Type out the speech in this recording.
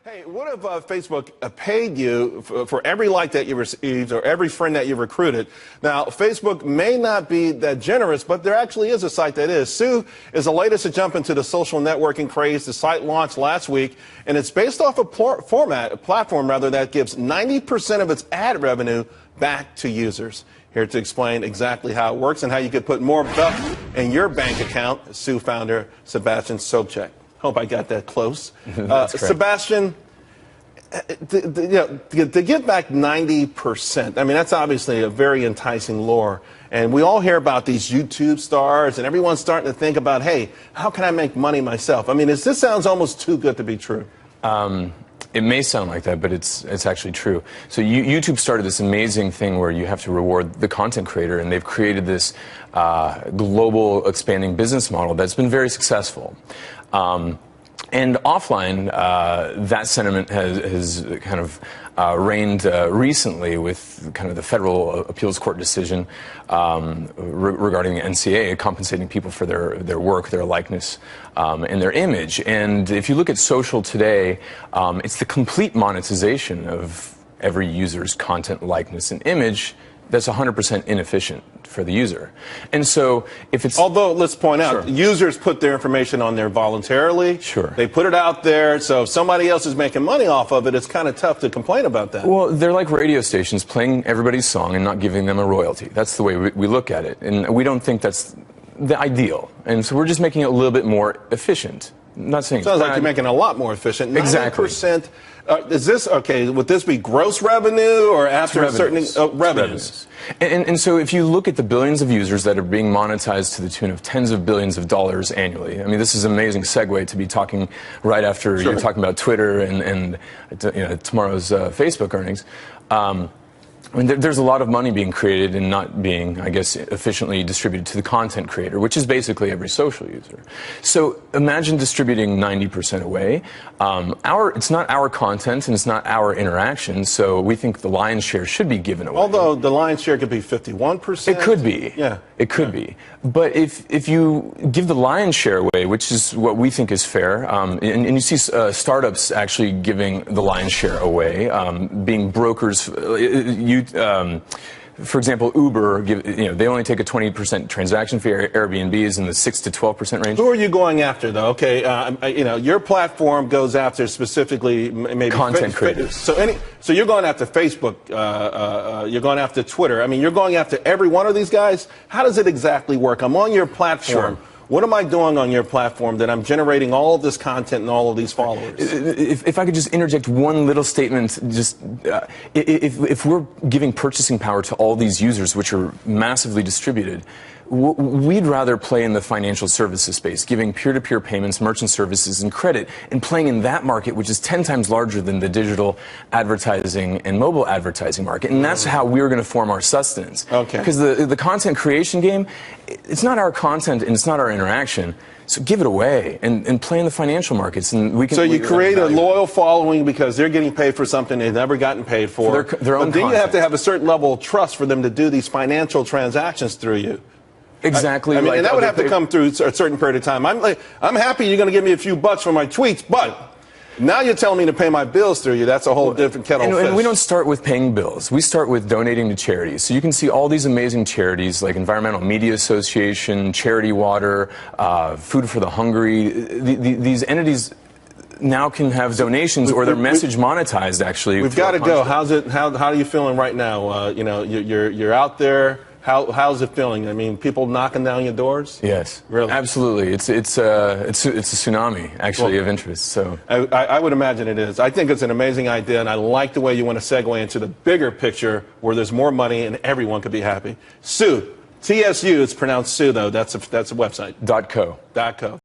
Hey, what if Facebook paid you for every like that you received or every friend that you recruited? Now, Facebook may not be that generous, but there actually is a site that is. Sue is the latest to jump into the social networking craze. The site launched last week, and it's based off a platform that gives 90% of its ad revenue back to users. Here to explain exactly how it works and how you could put more buck in your bank account, Sue founder Sebastian Sobczak. Hope I got that close. Sebastian, to get back 90%, I mean, that's obviously a very enticing lure. And we all hear about these YouTube stars, and everyone's starting to think about, hey, how can I make money myself? I mean, this sounds almost too good to be true. It may sound like that, but it's actually true. So YouTube started this amazing thing where you have to reward the content creator, and they've created this global expanding business model that's been very successful. And offline, that sentiment has kind of reigned recently with kind of the federal appeals court decision regarding the NCAA compensating people for their work, their likeness, and their image. And if you look at social today, it's the complete monetization of every user's content, likeness, and image that's 100% inefficient for the user. And so if it's... Although, let's point out, users put their information on there voluntarily. Sure. They put it out there, so if somebody else is making money off of it, it's kind of tough to complain about that. Well, they're like radio stations playing everybody's song and not giving them a royalty. That's the way we look at it. And we don't think that's the ideal. And so we're just making it a little bit more efficient. I'm not saying sounds like you're making it a lot more efficient. 90%. Exactly. Is this, okay, would this be gross revenue or after a certain revenues? And so if you look at the billions of users that are being monetized to the tune of tens of billions of dollars annually, I mean, this is an amazing segue to be talking right after you're talking about Twitter and tomorrow's Facebook earnings. I mean, there's a lot of money being created and not being, I guess, efficiently distributed to the content creator, which is basically every social user. So imagine distributing 90% away. It's not our content and it's not our interaction, so we think the lion's share should be given away. Although the lion's share could be 51%. It could be. Yeah. It could be. But if you give the lion's share away, which is what we think is fair, and you see startups actually giving the lion's share away, being brokers, for example, Uber, they only take a 20% transaction fee. Airbnb is in the 6 to 12% range. Who are you going after, though? Okay, your platform goes after specifically maybe content creators. So you're going after Facebook. You're going after Twitter. I mean, you're going after every one of these guys. How does it exactly work? I'm on your platform. Sure. What am I doing on your platform that I'm generating all of this content and all of these followers? If I could just interject one little statement, just if we're giving purchasing power to all these users, which are massively distributed, we'd rather play in the financial services space, giving peer-to-peer payments, merchant services, and credit, and playing in that market, which is 10 times larger than the digital advertising and mobile advertising market. And that's how we're going to form our sustenance. Okay. Because the content creation game, it's not our content and it's not our interaction. So give it away and play in the financial markets, and we can. So you create a loyal following because they're getting paid for something they've never gotten paid for. Their own but then content. You have to have a certain level of trust for them to do these financial transactions through you. Exactly. I mean, and that would have to come through a certain period of time. I'm happy you're going to give me a few bucks for my tweets, but now you're telling me to pay my bills through you. That's a whole different kettle of fish. And we don't start with paying bills. We start with donating to charities. So you can see all these amazing charities like Environmental Media Association, Charity Water, Food for the Hungry. These entities now can have donations or their message monetized, actually. We've got to go. How are you feeling right now? You're out there. How's it feeling? I mean, people knocking down your doors? Yes, really, absolutely. It's a tsunami actually of interest. So I would imagine it is. I think it's an amazing idea, and I like the way you want to segue into the bigger picture where there's more money and everyone could be happy. Sue, TSU. It's pronounced Sue though. That's a website. .co. .co.